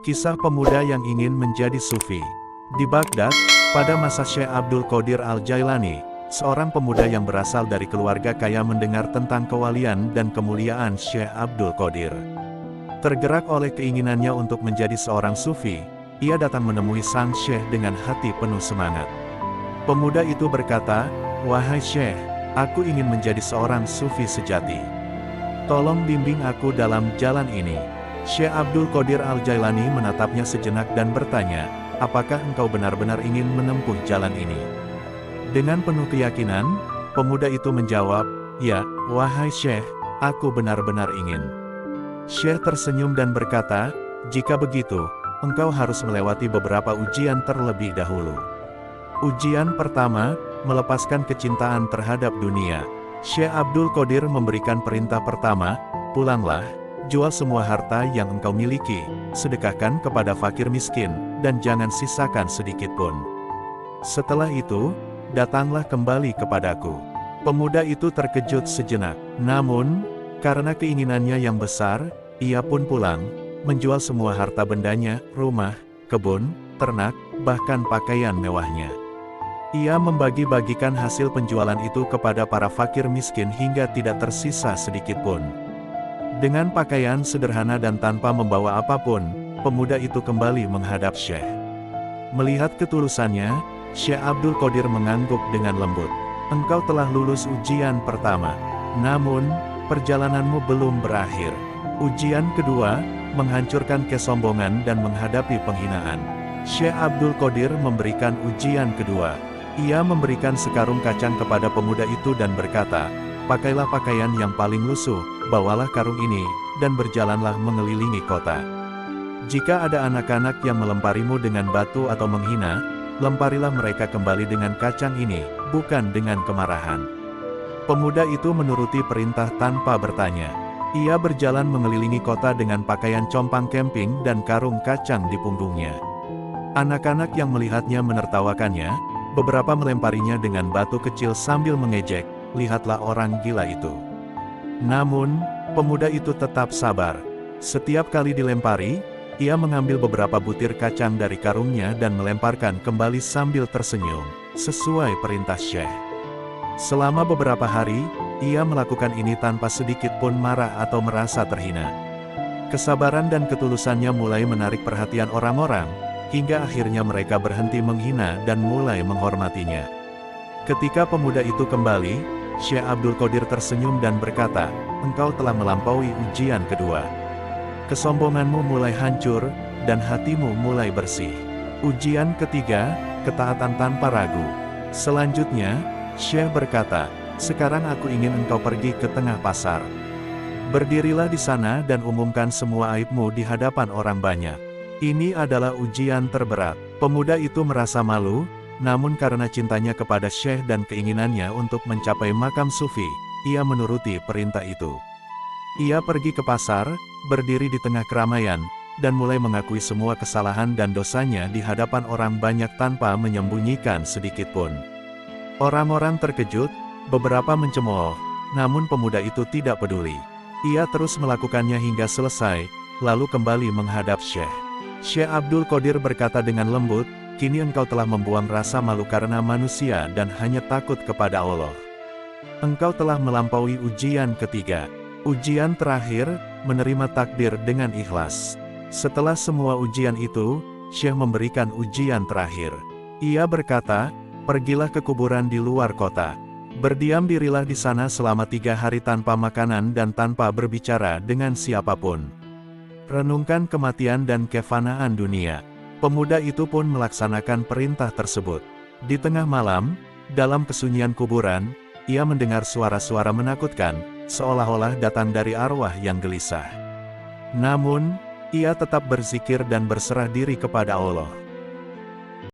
Kisah pemuda yang ingin menjadi sufi. Di Baghdad, pada masa Syekh Abdul Qadir Al-Jailani, seorang pemuda yang berasal dari keluarga kaya mendengar tentang kewalian dan kemuliaan Syekh Abdul Qadir. Tergerak oleh keinginannya untuk menjadi seorang sufi, ia datang menemui sang Syekh dengan hati penuh semangat. Pemuda itu berkata, "Wahai Syekh, aku ingin menjadi seorang sufi sejati. Tolong bimbing aku dalam jalan ini." Syekh Abdul Qadir Al-Jailani menatapnya sejenak dan bertanya, "Apakah engkau benar-benar ingin menempuh jalan ini?" Dengan penuh keyakinan, pemuda itu menjawab, "Ya, wahai Syekh, aku benar-benar ingin." Syekh tersenyum dan berkata, "Jika begitu, engkau harus melewati beberapa ujian terlebih dahulu. Ujian pertama, melepaskan kecintaan terhadap dunia." Syekh Abdul Qadir memberikan perintah pertama, "Pulanglah, jual semua harta yang engkau miliki, sedekahkan kepada fakir miskin, dan jangan sisakan sedikit pun. Setelah itu, datanglah kembali kepadaku." Pemuda itu terkejut sejenak, namun, karena keinginannya yang besar, ia pun pulang, menjual semua harta bendanya, rumah, kebun, ternak, bahkan pakaian mewahnya. Ia membagi-bagikan hasil penjualan itu kepada para fakir miskin hingga tidak tersisa sedikit pun. Dengan pakaian sederhana dan tanpa membawa apapun, pemuda itu kembali menghadap Syekh. Melihat ketulusannya, Syekh Abdul Qadir mengangguk dengan lembut, "Engkau telah lulus ujian pertama. Namun, perjalananmu belum berakhir. Ujian kedua, menghancurkan kesombongan dan menghadapi penghinaan." Syekh Abdul Qadir memberikan ujian kedua. Ia memberikan sekarung kacang kepada pemuda itu dan berkata, "Pakailah pakaian yang paling lusuh, bawalah karung ini, dan berjalanlah mengelilingi kota. Jika ada anak-anak yang melemparimu dengan batu atau menghina, lemparilah mereka kembali dengan kacang ini, bukan dengan kemarahan." Pemuda itu menuruti perintah tanpa bertanya. Ia berjalan mengelilingi kota dengan pakaian compang camping dan karung kacang di punggungnya. Anak-anak yang melihatnya menertawakannya, beberapa melemparinya dengan batu kecil sambil mengejek, "Lihatlah orang gila itu." Namun, pemuda itu tetap sabar. Setiap kali dilempari, ia mengambil beberapa butir kacang dari karungnya dan melemparkan kembali sambil tersenyum, sesuai perintah Syekh. Selama beberapa hari, ia melakukan ini tanpa sedikit pun marah atau merasa terhina. Kesabaran dan ketulusannya mulai menarik perhatian orang-orang, hingga akhirnya mereka berhenti menghina dan mulai menghormatinya. Ketika pemuda itu kembali, Syekh Abdul Qadir tersenyum dan berkata, "Engkau telah melampaui ujian kedua. Kesombonganmu mulai hancur, dan hatimu mulai bersih. Ujian ketiga, ketaatan tanpa ragu." Selanjutnya, Syekh berkata, "Sekarang aku ingin engkau pergi ke tengah pasar. Berdirilah di sana dan umumkan semua aibmu di hadapan orang banyak. Ini adalah ujian terberat." Pemuda itu merasa malu, namun karena cintanya kepada Syekh dan keinginannya untuk mencapai makam sufi, ia menuruti perintah itu. Ia pergi ke pasar, berdiri di tengah keramaian, dan mulai mengakui semua kesalahan dan dosanya di hadapan orang banyak tanpa menyembunyikan sedikit pun. Orang-orang terkejut, beberapa mencemooh, namun pemuda itu tidak peduli. Ia terus melakukannya hingga selesai, lalu kembali menghadap Syekh. Syekh Abdul Qadir berkata dengan lembut, "Kini engkau telah membuang rasa malu karena manusia dan hanya takut kepada Allah. Engkau telah melampaui ujian ketiga. Ujian terakhir, menerima takdir dengan ikhlas." Setelah semua ujian itu, Syekh memberikan ujian terakhir. Ia berkata, "Pergilah ke kuburan di luar kota. Berdiam dirilah di sana selama 3 hari tanpa makanan dan tanpa berbicara dengan siapapun. Renungkan kematian dan kefanaan dunia." Pemuda itu pun melaksanakan perintah tersebut. Di tengah malam, dalam kesunyian kuburan, ia mendengar suara-suara menakutkan, seolah-olah datang dari arwah yang gelisah. Namun, ia tetap berzikir dan berserah diri kepada Allah.